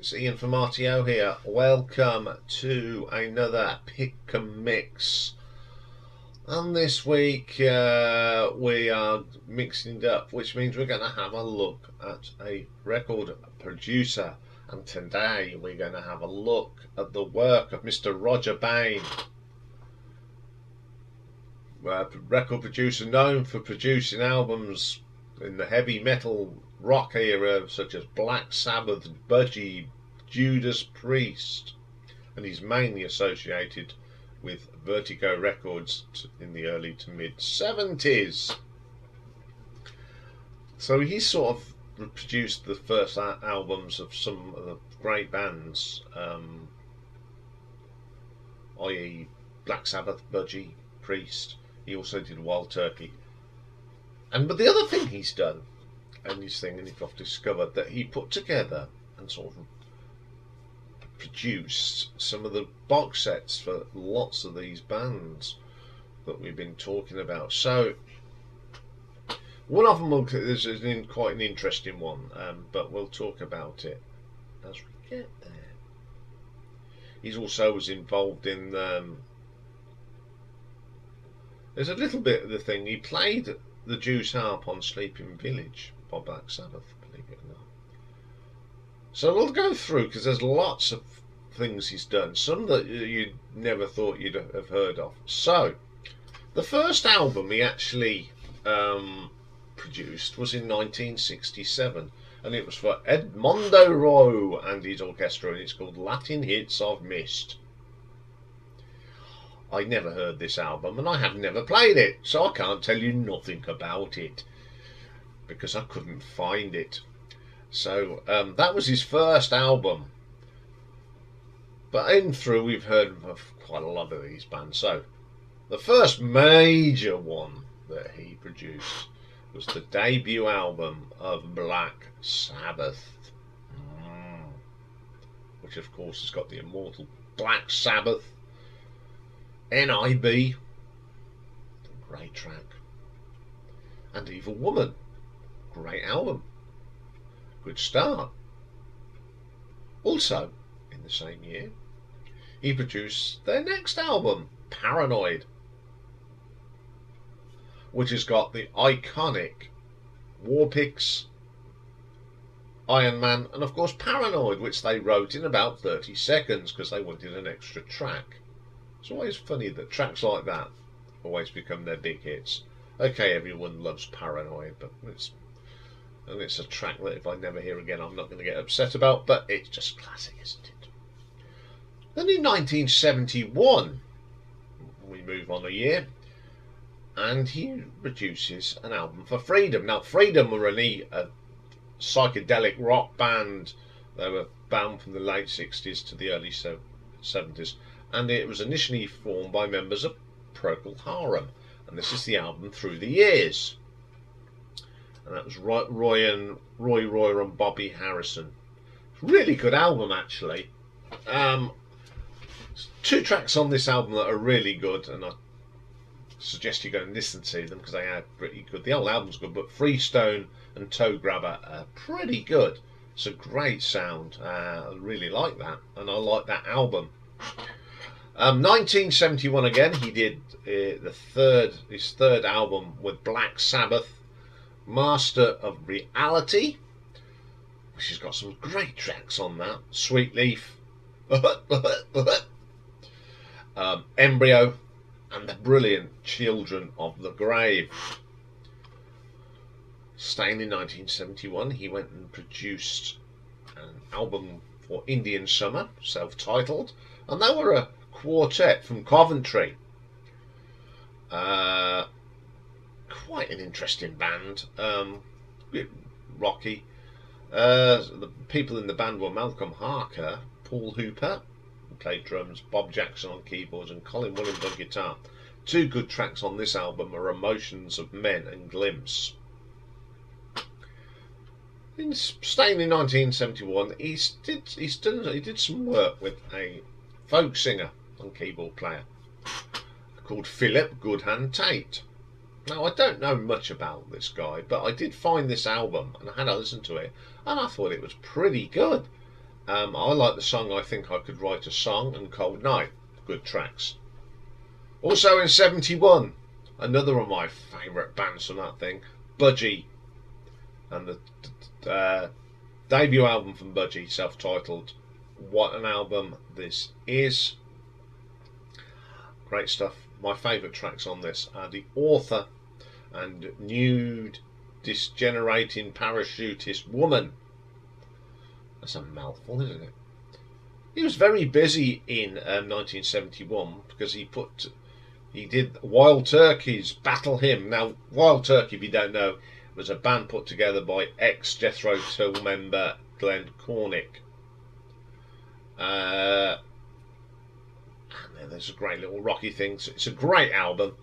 It's Iain from RTO here. Welcome to another pick and mix. And this week we are mixing it up, which means we're going to have a look at a record producer. And today we're going to have a look at the work of Mr. Rodger Bain, a record producer known for producing albums in the heavy metal rock era such as Black Sabbath, Budgie, Judas Priest, and he's mainly associated with Vertigo Records in the early to mid 70s. So he sort of produced the first albums of some of the great bands, i.e. Black Sabbath, Budgie, Priest. He also did Wild Turkey. But the other thing he's done, and I've discovered that he put together and sort of produced some of the box sets for lots of these bands that we've been talking about. So one of them is quite an interesting one, but we'll talk about it as we get there. He's also was involved in there's a little bit of the thing. He played the Jew's harp on Sleeping Village by Black Sabbath, believe it or not. So we'll go through because there's lots of things he's done, some that you never thought you'd have heard of. So the first album he actually produced was in 1967, and it was for Edmondo Rowe and his orchestra, and it's called Latin Hits I've Missed. I never heard this album and I have never played it, so I can't tell you nothing about it because I couldn't find it. So that was his first album, but in through we've heard of quite a lot of these bands. So the first major one that he produced was the debut album of Black Sabbath, which of course has got the immortal Black Sabbath, NIB, great track, and Evil Woman, great album, good start. Also in the same year he produced their next album, Paranoid, which has got the iconic Warpix, Iron Man, and of course Paranoid, which they wrote in about 30 seconds because they wanted an extra track. It's always funny that tracks like that always become their big hits. Okay, everyone loves Paranoid, but it's a track that if I never hear again I'm not going to get upset about, but it's just classic, isn't it? Then in 1971 we move on a year and he produces an album for Freedom. Now Freedom were a psychedelic rock band. They were bound from the late 60s to the early 70s, and it was initially formed by members of Procol Harum, and this is the album Through the Years, and that was Roy and Bobby Harrison. Really good album actually. Two tracks on this album that are really good, and I suggest you go and listen to them because they are pretty good. The whole album's good, but Freestone and Toe Grabber are pretty good. It's a great sound. I really like that, and I like that album. 1971 again, he did his third album with Black Sabbath, Master of Reality, which has got some great tracks on that. Sweet Leaf, Embryo, and the brilliant Children of the Grave. Staying in 1971, he went and produced an album for Indian Summer, self-titled, and they were a quartet from Coventry. Quite an interesting band, a bit rocky. The people in the band were Malcolm Harker, Paul Hooper, who played drums, Bob Jackson on keyboards, and Colin Williams on guitar. Two good tracks on this album are Emotions of Men and Glimpse. Staying in 1971, he did some work with a folk singer and keyboard player called Philip Goodhand Tate. Now I don't know much about this guy, but I did find this album and I had to listen to it, and I thought it was pretty good. I like the song I Think I Could Write a Song and Cold Night. Good tracks. Also in 71, another of my favourite bands from that thing, Budgie. And the debut album from Budgie, self-titled. What an album this is. Great stuff. My favourite tracks on this are The Author and Nude Disgenerating Parachutist Woman. That's a mouthful, isn't it? He was very busy in 1971 because he did Wild Turkey's Battle Hymn. Now, Wild Turkey, if you don't know, was a band put together by ex-Jethro Tull member Glenn Cornick. And there's a great little rocky thing. It's a great album.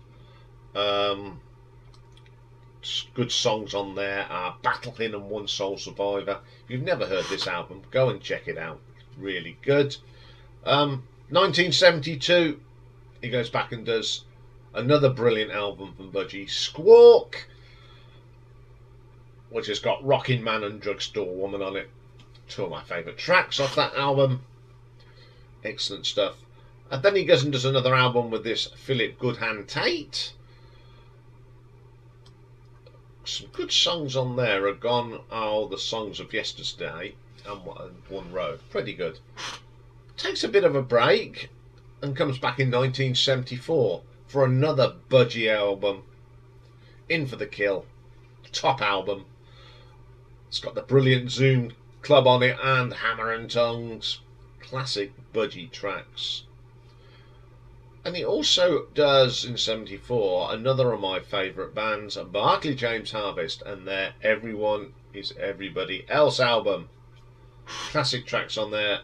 Good songs on there are Battle Hymn and One Soul Survivor. If you've never heard this album, go and check it out. It's really good. 1972, he goes back and does another brilliant album from Budgie, Squawk, which has got Rockin' Man and Drugstore Woman on it. Two of my favourite tracks off that album. Excellent stuff. And then he goes and does another album with this Philip Goodhand Tate. Some good songs on there are Gone Are the Songs of Yesterday and One Road. Pretty good. Takes a bit of a break and comes back in 1974 for another Budgie album, In for the Kill. Top album. It's got the brilliant Zoom Club on it and Hammer and Tongues. Classic Budgie tracks. And he also does, in 74, another of my favourite bands, Barclay James Harvest, and their Everyone is Everybody Else album. Classic tracks on there,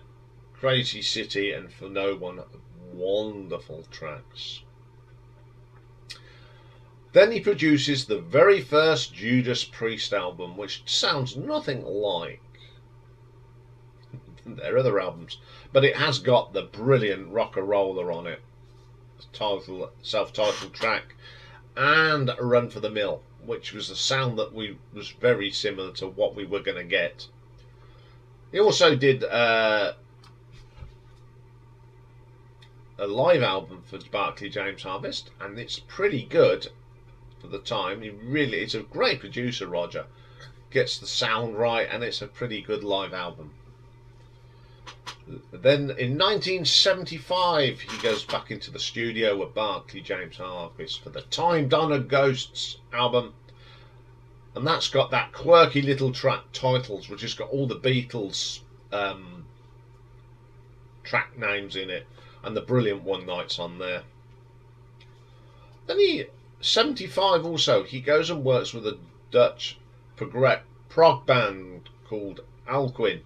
Crazy City and For No One, wonderful tracks. Then he produces the very first Judas Priest album, which sounds nothing like their other albums, but it has got the brilliant Rock-a-Roller on it. Self-titled track, and Run for the Mill, which was a sound that was very similar to what we were going to get. He also did a live album for Barclay James Harvest, and it's pretty good for the time. It's a great producer, Rodger. Gets the sound right, and it's a pretty good live album. Then in 1975 he goes back into the studio with Barclay James Harvest for the Time Donner Ghosts album, and that's got that quirky little track titles which has got all the Beatles track names in it and the brilliant One Nights on there. Then 75 also he goes and works with a Dutch prog band called Alcuin.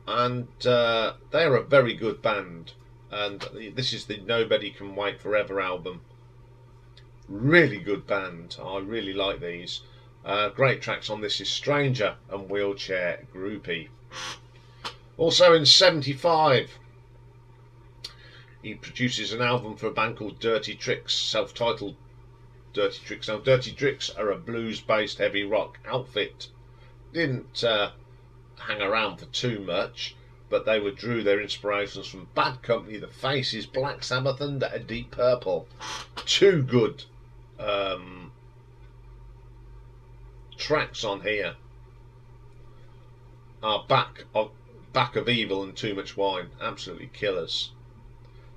And they're a very good band, and this is the Nobody Can Wait Forever album. Really good band. I really like these. Great tracks on this is Stranger and Wheelchair Groupie. Also in 75 he produces an album for a band called Dirty Tricks, self-titled Dirty Tricks. Now Dirty Tricks are a blues based heavy rock outfit. Didn't hang around for too much, but they drew their inspirations from Bad Company, The Faces, Black Sabbath and Deep Purple. Two good tracks on here are Back of Evil and Too Much Wine. Absolutely killers.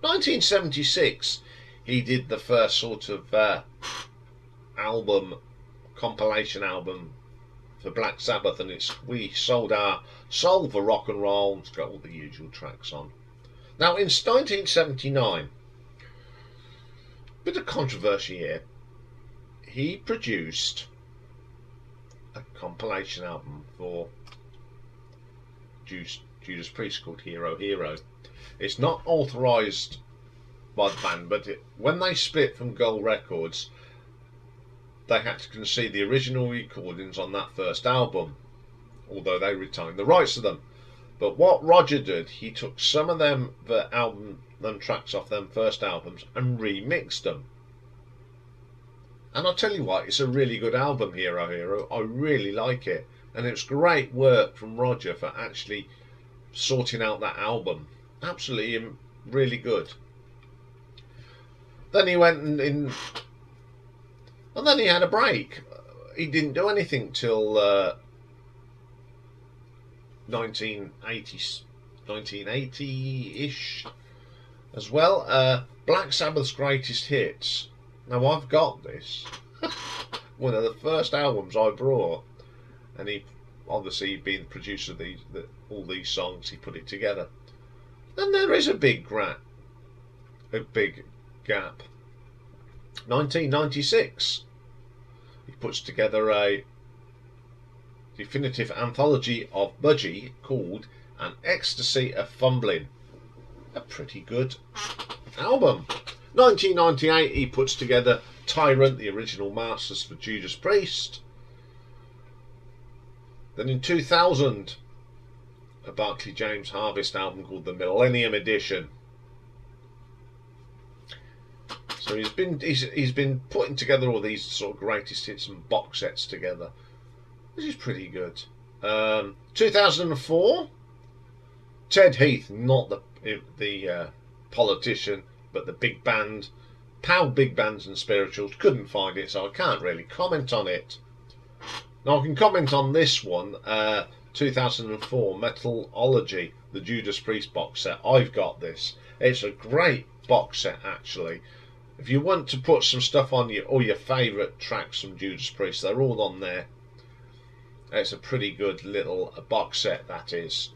1976 he did the first sort of compilation album for Black Sabbath, and We Sold Our Soul for Rock and Roll. It's got all the usual tracks on. Now in 1979, bit of controversy here, he produced a compilation album for Judas Priest called Hero Hero. It's not authorised by the band, but when they split from Gold Records, they had to concede the original recordings on that first album, although they retained the rights to them. But what Rodger did, he took some of them tracks off them first albums and remixed them. And I'll tell you what, it's a really good album, Hero Hero. I really like it. And it was great work from Rodger for actually sorting out that album. Absolutely really good. Then he went and then he had a break. He didn't do anything till 1980-ish as well. Black Sabbath's Greatest Hits. Now I've got this. One of the first albums I brought, and he obviously being the producer of all these songs, he put it together. Then there is a big gap. 1996. He puts together a definitive anthology of Budgie called An Ecstasy of Fumbling. A pretty good album. 1998 he puts together Tyrant, the original masters for Judas Priest. Then in 2000 a Barclay James Harvest album called the Millennium Edition. So he's been putting together all these sort of greatest hits and box sets together, which is pretty good. 2004, Ted Heath, not the politician, but the big band, Pow Big Bands and Spirituals. Couldn't find it, so I can't really comment on it. Now I can comment on this one. 2004 Metalology, the Judas Priest box set. I've got this. It's a great box set actually. If you want to put some stuff on all your favourite tracks from Judas Priest, they're all on there. It's a pretty good little box set, that is.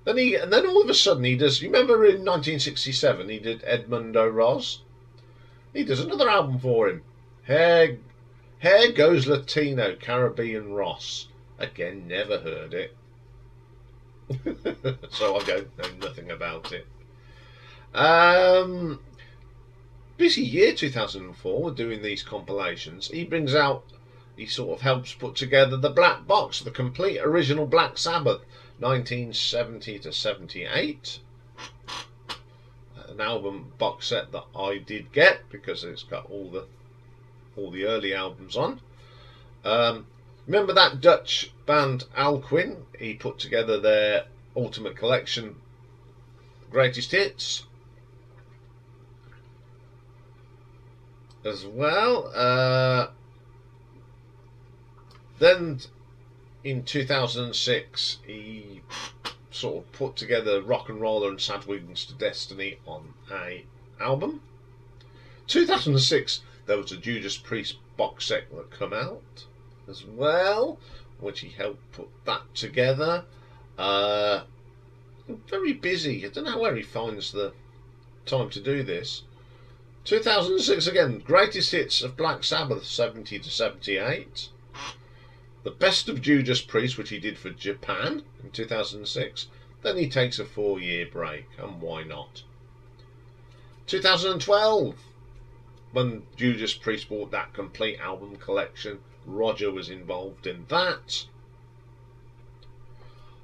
And then all of a sudden he does. You remember in 1967 he did Edmundo Ross. He does another album for him. Here Goes Latino Caribbean Ross. Again, never heard it. So I don't know nothing about it. Busy year 2004 doing these compilations. He sort of helps put together the Black Box, the complete original Black Sabbath, 1970 to 78. An album box set that I did get because it's got all the early albums on. Remember that Dutch band Alquin? He put together their Ultimate Collection Greatest Hits as well. Then in 2006 he sort of put together Rock and Roller and Sad Wings to Destiny on a album. 2006 there was a Judas Priest box set that come out as well, which he helped put that together. Very busy. I don't know where he finds the time to do this. 2006 again, Greatest Hits of Black Sabbath 70 to 78. The Best of Judas Priest, which he did for Japan in 2006. Then he takes a 4-year break, and why not? 2012, when Judas Priest bought that complete album collection, Rodger was involved in that.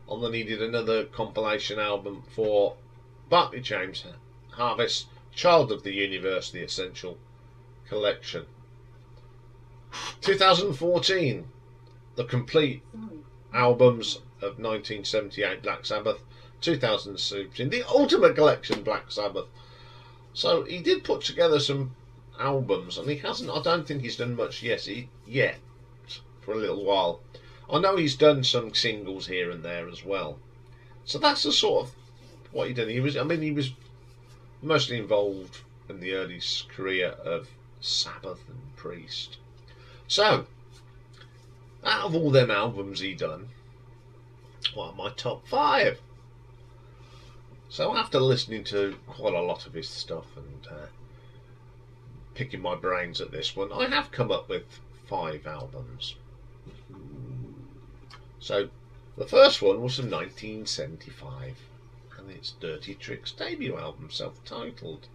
And then he did another compilation album for Barclay James Harvest, Child of the Universe, the Essential Collection. 2014, the complete albums of 1978 Black Sabbath, 2016 the Ultimate Collection Black Sabbath. So he did put together some albums, and he hasn't. I don't think he's done much yet for a little while. I know he's done some singles here and there as well. So that's the sort of what he did. He was mostly involved in the early career of Sabbath and Priest. So, out of all them albums he done, what are my top 5? So after listening to quite a lot of his stuff and picking my brains at this one, I have come up with 5 albums. So the first one was from 1975, and it's Dirty Trick's debut album, self-titled.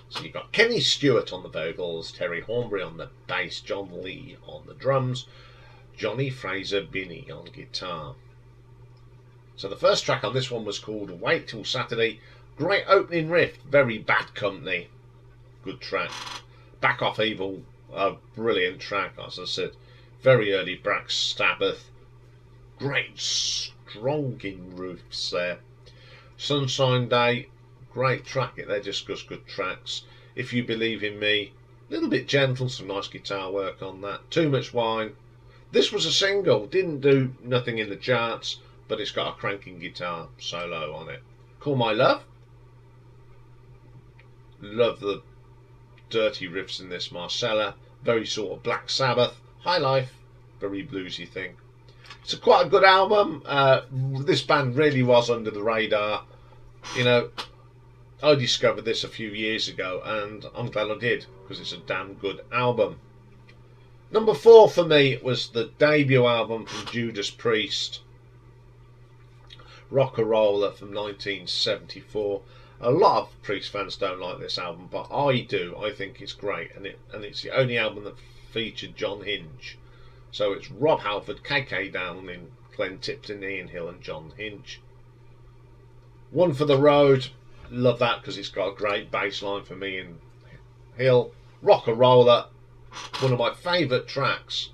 So you've got Kenny Stewart on the vocals, Terry Hornbury on the bass, John Lee on the drums, Johnny Fraser Binney on guitar. So the first track on this one was called Wait Till Saturday. Great opening riff, very Bad Company. Good track. Back Off Evil, a brilliant track, as I said. Very early Black Sabbath. great stronging riffs there. Sunshine Day, great track. They're just good tracks. If You Believe in Me, a little bit gentle, some nice guitar work on that. Too Much Wine. This was a single, didn't do nothing in the charts, but it's got a cranking guitar solo on it. Call My Love. Love the dirty riffs in this. Marcella, very sort of Black Sabbath. High Life, very bluesy thing. It's quite a good album. This band really was under the radar. You know, I discovered this a few years ago, and I'm glad I did, because it's a damn good album. Number 4 for me was the debut album from Judas Priest, Rock-a-Roller from 1974. A lot of Priest fans don't like this album, but I do. I think it's great, and it's the only album that featured John Hinge. So it's Rob Halford, KK Downing, Glenn Tipton, Ian Hill and John Hinge. One for the Road. Love that because it's got a great bass line for me and Hill. Rock-a-Roller, one of my favourite tracks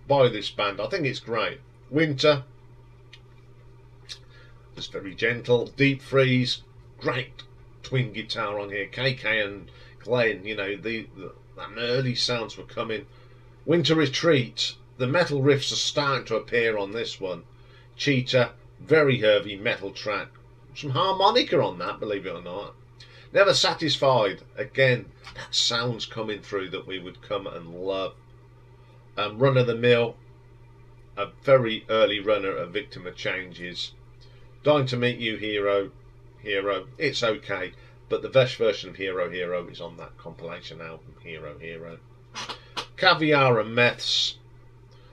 by this band. I think it's great. Winter, just very gentle. Deep Freeze, great twin guitar on here. KK and Glenn, you know, that early sounds were coming. Winter Retreat, the metal riffs are starting to appear on this one. Cheetah, very heavy metal track. Some harmonica on that, believe it or not. Never Satisfied, again, that sound's coming through that we would come and love. Run of the Mill, a very early runner, a victim of changes. Dying to Meet You, Hero, it's okay, but the best version of Hero is on that compilation album, Hero. Caviar and Meths,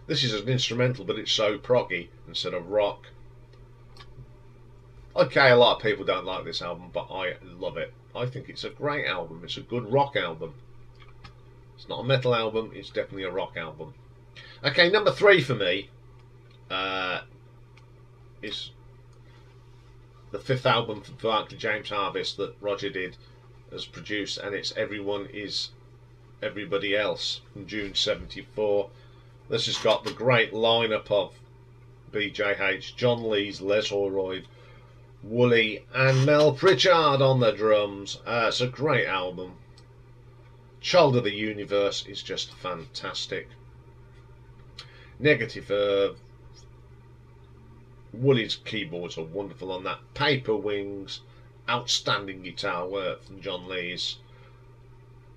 this is an instrumental, but it's so proggy instead of rock. Okay, a lot of people don't like this album, but I love it. I think it's a great album. It's a good rock album. It's not a metal album, it's definitely a rock album. Okay, number 3 for me is the 5th album for Uncle James Harvest that Rodger did as produced, and it's Everyone Is Everybody Else from June 74. This has got the great lineup of BJH, John Lees, Les Holroyd, Wooly and Mel Pritchard on the drums. It's a great album. Child of the Universe is just fantastic. Negative Wooly's keyboards are wonderful on that. Paper Wings, outstanding guitar work from John Lees.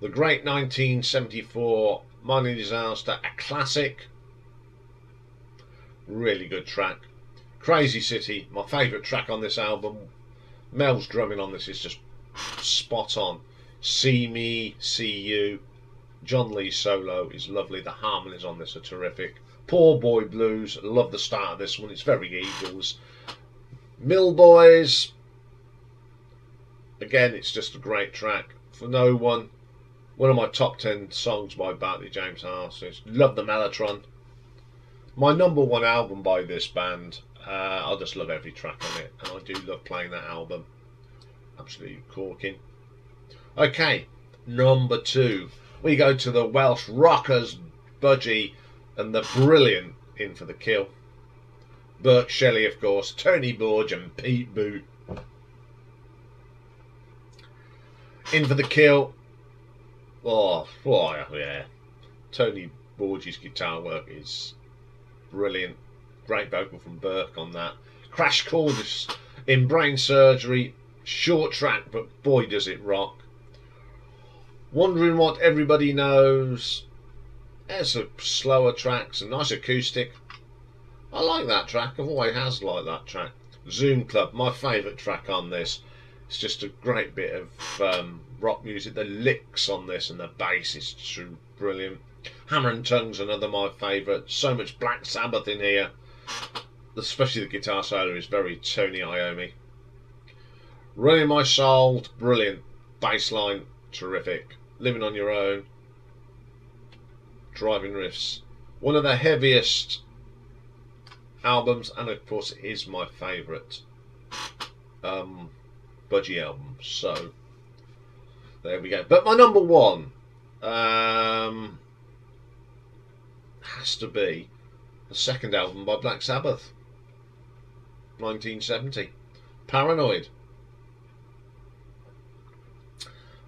The great 1974 Mining Disaster, a classic. Really good track. Crazy City, my favourite track on this album. Mel's drumming on this is just spot on. See Me, See You. John Lee's solo is lovely. The harmonies on this are terrific. Poor Boy Blues, love the start of this one. It's very Eagles. Mill Boys, again, it's just a great track. For No One, one of my top 10 songs by Bartley James Harvest. Love the Mellotron. My number 1 album by this band. I just love every track on it, and I do love playing that album. Absolutely corking. Okay, number 2. We go to the Welsh Rockers, Budgie, and the brilliant In for the Kill. Burt Shelley, of course, Tony Borge and Pete Boot. In for the Kill. Oh yeah. Tony Borge's guitar work is brilliant. Great vocal from Burke on that. Crash Course in Brain Surgery. Short track, but boy does it rock. Wondering What Everybody Knows. There's a slower track, some nice acoustic. I like that track. I've always has liked that track. Zoom Club, my favourite track on this. It's just a great bit of rock music. The licks on this and the bass is true brilliant. Hammer and Tongue's another of my favourite. So much Black Sabbath in here. Especially the guitar solo is very Tony Iommi. Running My Soul, brilliant. Bass line, terrific. Living on Your Own. Driving Riffs. One of the heaviest albums, and of course it is my favourite Budgie album. So there we go. But my number 1 has to be the second album by Black Sabbath, 1970. Paranoid.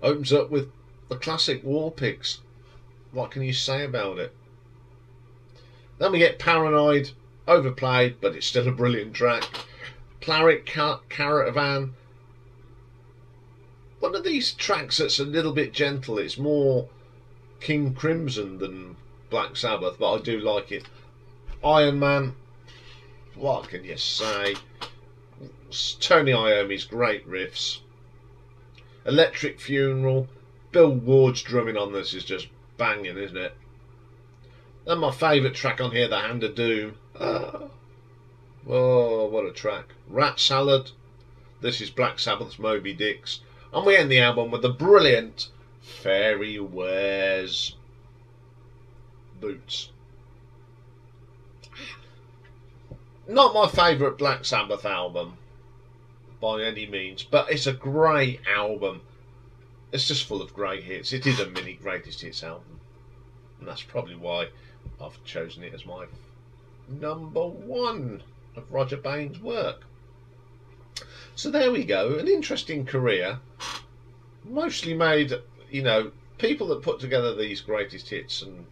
Opens up with the classic War Pigs. What can you say about it? Then we get Paranoid, overplayed, but it's still a brilliant track. Claret Caravan. One of these tracks that's a little bit gentle. It's more King Crimson than Black Sabbath, but I do like it. Iron Man. What can you say? Tony Iommi's great riffs. Electric Funeral. Bill Ward's drumming on this is just banging, isn't it? And my favourite track on here, The Hand of Doom. Oh, what a track. Rat Salad. This is Black Sabbath's Moby Dicks. And we end the album with the brilliant Fairy Wears Boots. Not my favourite Black Sabbath album by any means, but it's a great album. It's just full of great hits. It is a mini greatest hits album, and that's probably why I've chosen it as my number one of Rodger Bain's work. So there we go, an interesting career, mostly made, people that put together these greatest hits and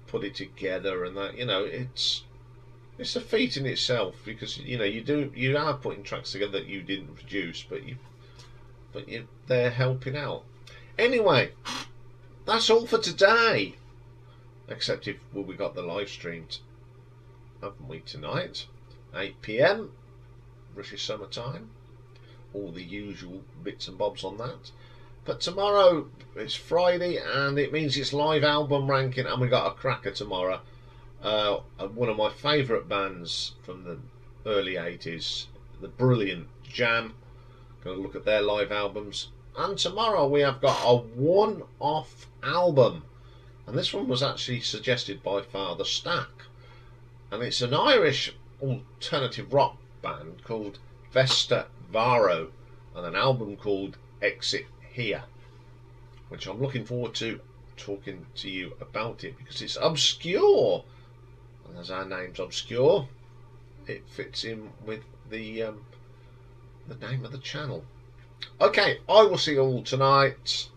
put it together, and that, it's a feat in itself, because you are putting tracks together that you didn't produce, but they're helping out. Anyway, that's all for today, except if we got the live streamed, haven't we, tonight, 8 PM British Summer Time. All the usual bits and bobs on that. But tomorrow it's Friday, and it means it's live album ranking, and we got a cracker tomorrow. One of my favourite bands from the early 80s, the brilliant Jam. Going to look at their live albums. And tomorrow we have got a one-off album, and this one was actually suggested by Father Stack, and it's an Irish alternative rock band called Vesta Varo, and an album called Exit Here, which I'm looking forward to talking to you about it, because it's obscure, and as our name's obscure, it fits in with the name of the channel. Okay, I will see you all tonight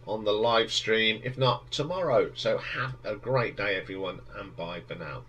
on the live stream, if not tomorrow. So have a great day, everyone, and bye for now.